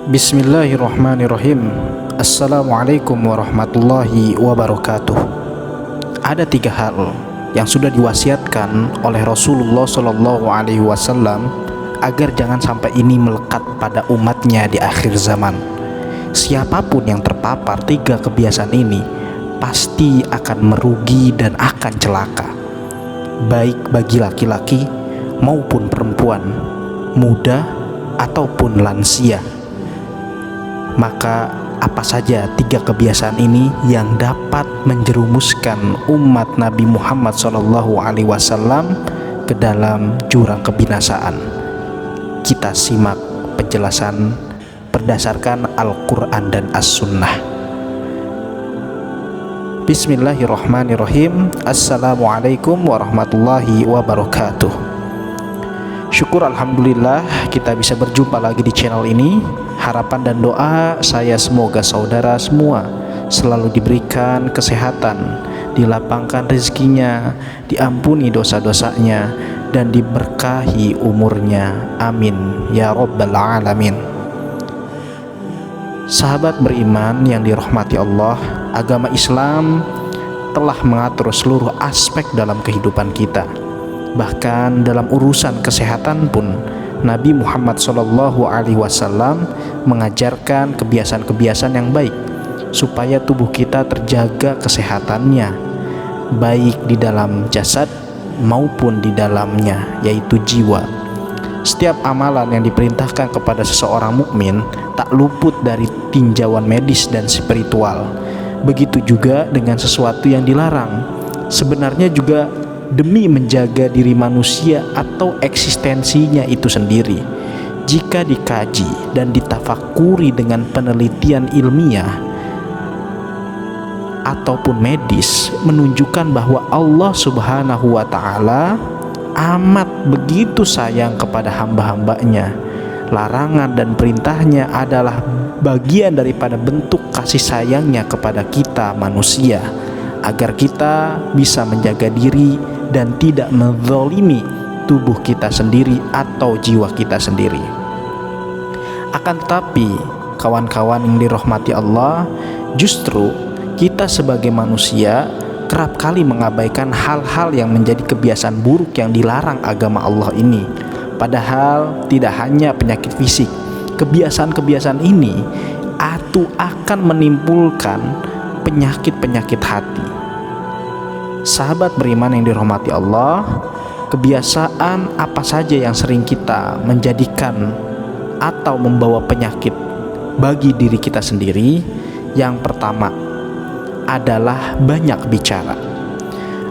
Bismillahirrahmanirrahim. Assalamualaikum warahmatullahi wabarakatuh. Ada 3 hal yang sudah diwasiatkan oleh Rasulullah Shallallahu Alaihi Wasallam agar jangan sampai ini melekat pada umatnya di akhir zaman. Siapapun yang terpapar 3 kebiasaan ini pasti akan merugi dan akan celaka, baik bagi laki-laki maupun perempuan, muda ataupun lansia. Maka apa saja 3 kebiasaan ini yang dapat menjerumuskan umat Nabi Muhammad SAW ke dalam jurang kebinasaan? Kita simak penjelasan berdasarkan Al-Quran dan As-Sunnah. Bismillahirrahmanirrahim. Assalamualaikum warahmatullahi wabarakatuh. Syukur alhamdulillah kita bisa berjumpa lagi di channel ini. Harapan dan doa saya semoga saudara semua selalu diberikan kesehatan, dilapangkan rezekinya, diampuni dosa-dosanya, dan diberkahi umurnya. Amin ya rabbal alamin. Sahabat beriman yang dirahmati Allah, agama Islam telah mengatur seluruh aspek dalam kehidupan kita. Bahkan dalam urusan kesehatan pun Nabi Muhammad SAW mengajarkan kebiasaan-kebiasaan yang baik supaya tubuh kita terjaga kesehatannya, baik di dalam jasad maupun di dalamnya, yaitu jiwa. Setiap amalan yang diperintahkan kepada seseorang mukmin tak luput dari tinjauan medis dan spiritual. Begitu juga dengan sesuatu yang dilarang, sebenarnya juga demi menjaga diri manusia atau eksistensinya itu sendiri. Jika dikaji dan ditafakuri dengan penelitian ilmiah ataupun medis, menunjukkan bahwa Allah Subhanahu wa Ta'ala amat begitu sayang kepada hamba-hambanya. Larangan dan perintahnya adalah bagian daripada bentuk kasih sayangnya kepada kita manusia, agar kita bisa menjaga diri dan tidak menzalimi tubuh kita sendiri atau jiwa kita sendiri. Akan tetapi kawan-kawan yang dirahmati Allah, justru kita sebagai manusia kerap kali mengabaikan hal-hal yang menjadi kebiasaan buruk yang dilarang agama Allah ini. Padahal tidak hanya penyakit fisik, kebiasaan-kebiasaan ini akan menimbulkan penyakit-penyakit hati. Sahabat beriman yang dirahmati Allah, kebiasaan apa saja yang sering kita menjadikan atau membawa penyakit bagi diri kita sendiri? Yang pertama adalah banyak bicara.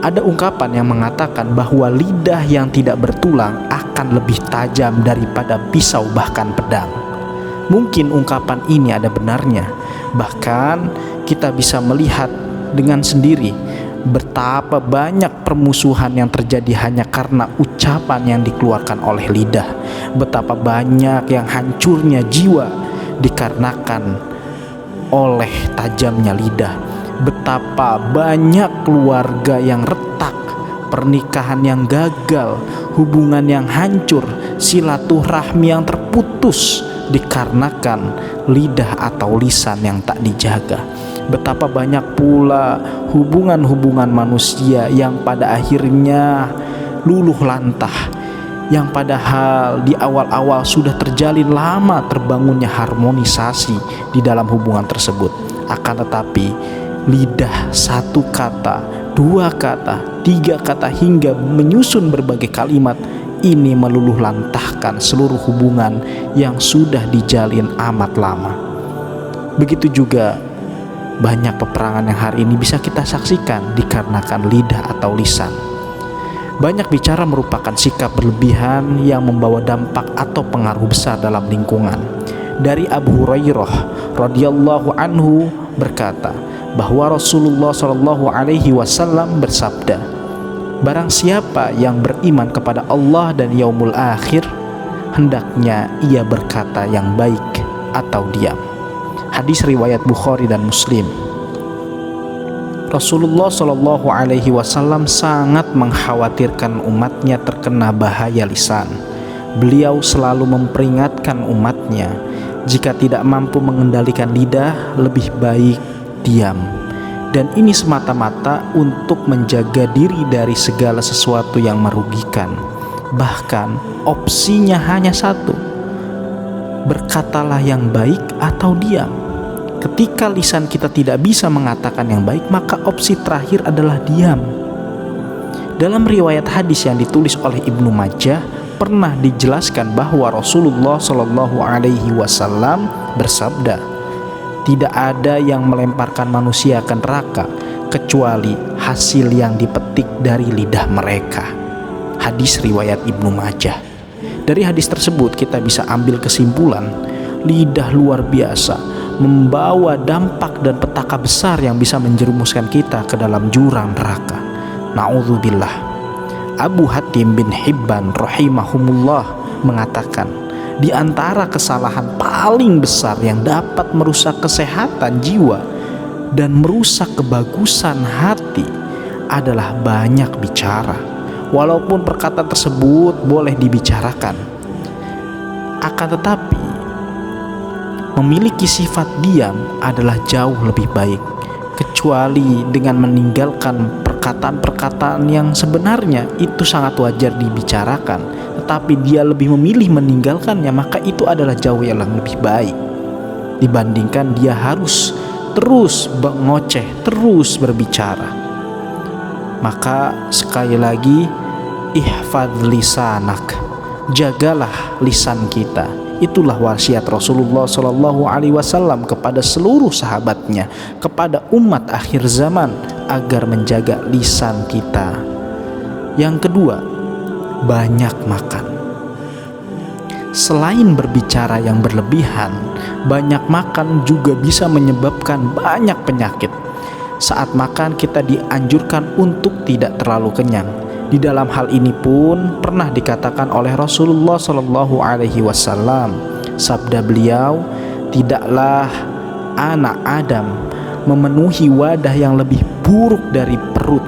Ada ungkapan yang mengatakan bahwa lidah yang tidak bertulang akan lebih tajam daripada pisau bahkan pedang. Mungkin ungkapan ini ada benarnya. Bahkan kita bisa melihat dengan sendiri betapa banyak permusuhan yang terjadi hanya karena ucapan yang dikeluarkan oleh lidah. Betapa banyak yang hancurnya jiwa dikarenakan oleh tajamnya lidah. Betapa banyak keluarga yang retak, pernikahan yang gagal, hubungan yang hancur, silaturahmi yang terputus dikarenakan lidah atau lisan yang tak dijaga. Betapa banyak pula hubungan-hubungan manusia yang pada akhirnya luluh lantah, yang padahal di awal-awal sudah terjalin lama terbangunnya harmonisasi di dalam hubungan tersebut. Akan tetapi lidah satu kata, 2 kata, 3 kata hingga menyusun berbagai kalimat ini meluluh lantahkan seluruh hubungan yang sudah dijalin amat lama. Begitu juga banyak peperangan yang hari ini bisa kita saksikan dikarenakan lidah atau lisan. Banyak bicara merupakan sikap berlebihan yang membawa dampak atau pengaruh besar dalam lingkungan. Dari Abu Hurairah radhiyallahu anhu berkata bahwa Rasulullah Shallallahu Alaihi Wasallam bersabda, barang siapa yang beriman kepada Allah dan yaumul akhir, hendaknya ia berkata yang baik atau diam. Hadis riwayat Bukhari dan Muslim. Rasulullah Shallallahu Alaihi Wasallam sangat mengkhawatirkan umatnya terkena bahaya lisan. Beliau selalu memperingatkan umatnya Jika tidak mampu mengendalikan lidah, lebih baik diam. Dan ini semata-mata untuk menjaga diri dari segala sesuatu yang merugikan. Bahkan opsinya hanya satu: berkatalah yang baik atau diam. Ketika lisan kita tidak bisa mengatakan yang baik, maka opsi terakhir adalah diam. Dalam riwayat hadis yang ditulis oleh Ibnu Majah, pernah dijelaskan bahwa Rasulullah Shallallahu Alaihi Wasallam bersabda, tidak ada yang melemparkan manusia ke neraka kecuali hasil yang dipetik dari lidah mereka. Hadis riwayat Ibnu Majah. Dari hadis tersebut kita bisa ambil kesimpulan, lidah luar biasa membawa dampak dan petaka besar yang bisa menjerumuskan kita ke dalam jurang neraka. Na'udzubillah. Abu Hatim bin Hibban rahimahumullah mengatakan, di antara kesalahan paling besar yang dapat merusak kesehatan jiwa dan merusak kebagusan hati adalah banyak bicara. Walaupun perkataan tersebut boleh dibicarakan, akan tetapi memiliki sifat diam adalah jauh lebih baik, kecuali dengan meninggalkan perkataan-perkataan yang sebenarnya itu sangat wajar dibicarakan, tetapi dia lebih memilih meninggalkannya, maka itu adalah jauh yang lebih baik dibandingkan dia harus terus mengoceh, terus berbicara. Maka sekali lagi, ihfadz lisanak, jagalah lisan kita. Itulah wasiat Rasulullah Shallallahu Alaihi Wasallam kepada seluruh sahabatnya, kepada umat akhir zaman, agar menjaga lisan kita. Yang kedua, banyak makan. Selain berbicara yang berlebihan, banyak makan juga bisa menyebabkan banyak penyakit. Saat makan kita dianjurkan untuk tidak terlalu kenyang. Di dalam hal ini pun pernah dikatakan oleh Rasulullah Shallallahu Alaihi Wasallam, sabda beliau, tidaklah anak Adam memenuhi wadah yang lebih buruk dari perut.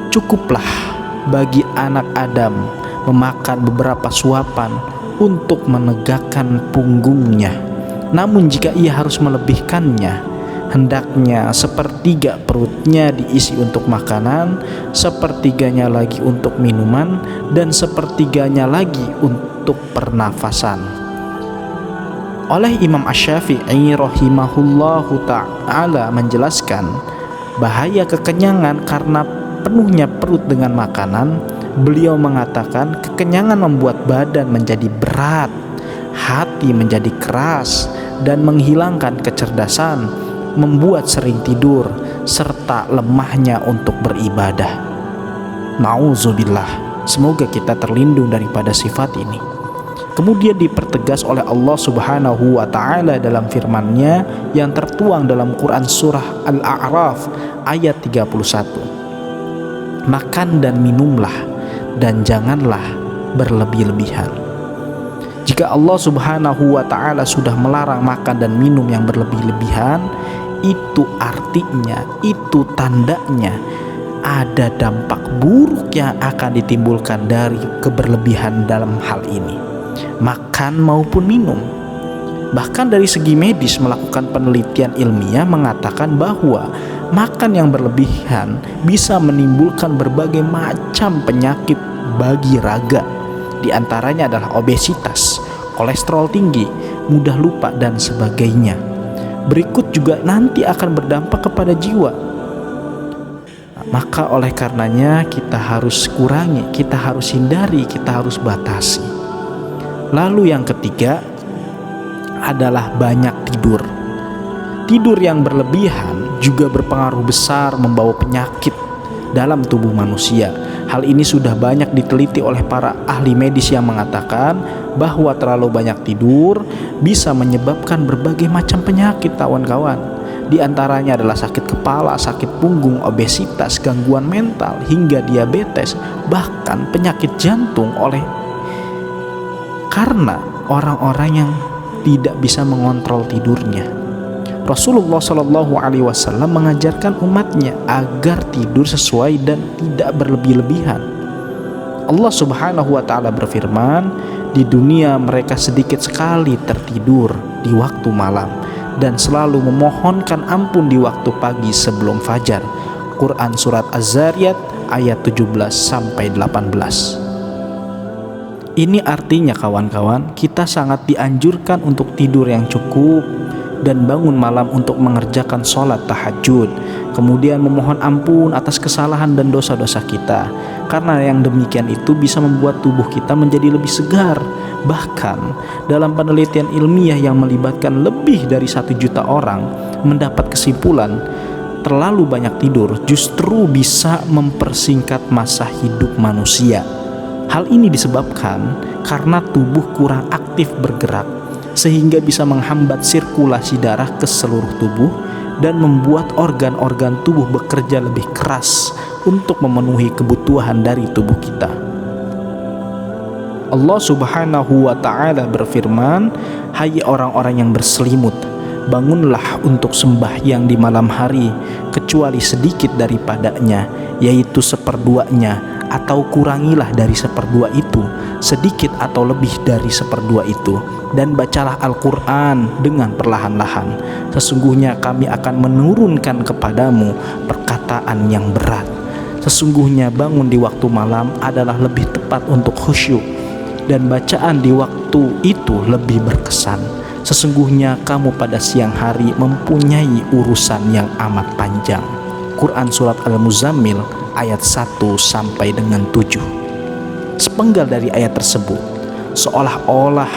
Cukuplah bagi anak Adam memakan beberapa suapan untuk menegakkan punggungnya. Namun jika ia harus melebihkannya, hendaknya sepertiga perutnya diisi untuk makanan, sepertiganya lagi untuk minuman, dan sepertiganya lagi untuk pernafasan. Oleh Imam Asy-Syafi'i rahimahullahu ta'ala menjelaskan bahaya kekenyangan karena penuhnya perut dengan makanan. Beliau mengatakan kekenyangan membuat badan menjadi berat, hati menjadi keras, dan menghilangkan kecerdasan, membuat sering tidur, serta lemahnya untuk beribadah. Nauzubillah. Semoga kita terlindung daripada sifat ini. Kemudian dipertegas oleh Allah Subhanahu wa Ta'ala dalam firman-Nya yang tertuang dalam Quran surah Al-A'raf ayat 31. Makan dan minumlah, dan janganlah berlebih-lebihan. Jika Allah Subhanahu wa Ta'ala sudah melarang makan dan minum yang berlebih-lebihan, itu artinya, itu tandanya ada dampak buruk yang akan ditimbulkan dari keberlebihan dalam hal ini, makan maupun minum. Bahkan dari segi medis, melakukan penelitian ilmiah mengatakan bahwa makan yang berlebihan bisa menimbulkan berbagai macam penyakit bagi raga. Di antaranya adalah obesitas, kolesterol tinggi, mudah lupa, dan sebagainya. Berikut juga nanti akan berdampak kepada jiwa. Maka oleh karenanya kita harus kurangi, kita harus hindari, kita harus batasi. Lalu yang ketiga adalah banyak tidur. Tidur yang berlebihan juga berpengaruh besar membawa penyakit dalam tubuh manusia. Hal ini sudah banyak diteliti oleh para ahli medis yang mengatakan bahwa terlalu banyak tidur bisa menyebabkan berbagai macam penyakit, kawan-kawan. Di antaranya adalah sakit kepala, sakit punggung, obesitas, gangguan mental, hingga diabetes, bahkan penyakit jantung karena orang-orang yang tidak bisa mengontrol tidurnya. Rasulullah Shallallahu Alaihi Wasallam mengajarkan umatnya agar tidur sesuai dan tidak berlebih-lebihan. Allah Subhanahu wa taala berfirman, di dunia mereka sedikit sekali tertidur di waktu malam dan selalu memohonkan ampun di waktu pagi sebelum fajar. Quran surat Az-Zariyat ayat 17 sampai 18. Ini artinya kawan-kawan, kita sangat dianjurkan untuk tidur yang cukup dan bangun malam untuk mengerjakan sholat tahajud, kemudian memohon ampun atas kesalahan dan dosa-dosa kita, karena yang demikian itu bisa membuat tubuh kita menjadi lebih segar. Bahkan dalam penelitian ilmiah yang melibatkan lebih dari 1 juta orang, mendapat kesimpulan terlalu banyak tidur justru bisa mempersingkat masa hidup manusia. Hal ini disebabkan karena tubuh kurang aktif bergerak, sehingga bisa menghambat sirkulasi darah ke seluruh tubuh dan membuat organ-organ tubuh bekerja lebih keras untuk memenuhi kebutuhan dari tubuh kita. Allah Subhanahu wa ta'ala berfirman, "Hai orang-orang yang berselimut, bangunlah untuk sembahyang di malam hari, kecuali sedikit daripadanya, yaitu seperduanya, atau kurangilah dari seperdua itu, sedikit atau lebih dari seperdua itu, dan bacalah Al-Quran dengan perlahan-lahan. Sesungguhnya kami akan menurunkan kepadamu perkataan yang berat. Sesungguhnya bangun di waktu malam adalah lebih tepat untuk khusyuk, dan bacaan di waktu itu lebih berkesan. Sesungguhnya kamu pada siang hari mempunyai urusan yang amat panjang." Quran surat Al-Muzammil ayat 1 sampai dengan 7. Sepenggal dari ayat tersebut seolah-olah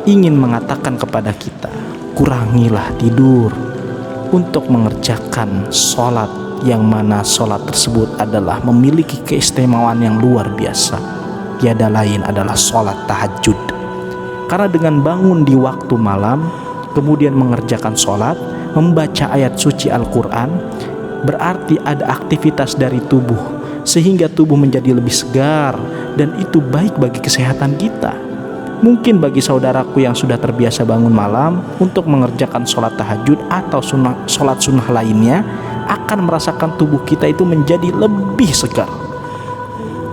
ingin mengatakan kepada kita, kurangilah tidur untuk mengerjakan sholat, yang mana sholat tersebut adalah memiliki keistimewaan yang luar biasa. Tiada lain adalah sholat tahajud. Karena dengan bangun di waktu malam, kemudian mengerjakan sholat, membaca ayat suci Al-Quran, berarti ada aktivitas dari tubuh, sehingga tubuh menjadi lebih segar, dan itu baik bagi kesehatan kita. Mungkin bagi saudaraku yang sudah terbiasa bangun malam untuk mengerjakan sholat tahajud atau sholat sunnah lainnya, akan merasakan tubuh kita itu menjadi lebih segar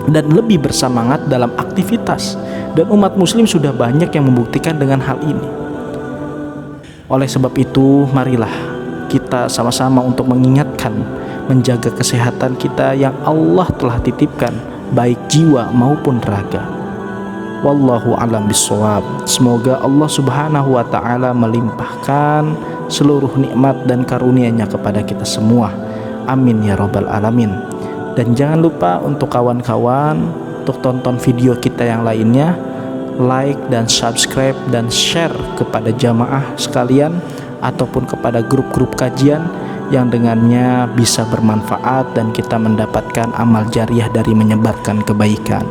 dan lebih bersemangat dalam aktivitas. Dan umat muslim sudah banyak yang membuktikan dengan hal ini. Oleh sebab itu, marilah kita sama-sama untuk mengingatkan, menjaga kesehatan kita yang Allah telah titipkan, baik jiwa maupun raga. Wallahu a'lam bishawab. Semoga Allah Subhanahu wa ta'ala melimpahkan seluruh nikmat dan karunia-Nya kepada kita semua. Amin ya rabbal alamin. Dan jangan lupa untuk kawan-kawan untuk tonton video kita yang lainnya, like dan subscribe dan share kepada jamaah sekalian ataupun kepada grup-grup kajian yang dengannya bisa bermanfaat dan kita mendapatkan amal jariah dari menyebarkan kebaikan.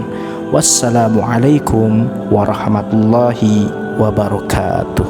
Wassalamualaikum warahmatullahi wabarakatuh.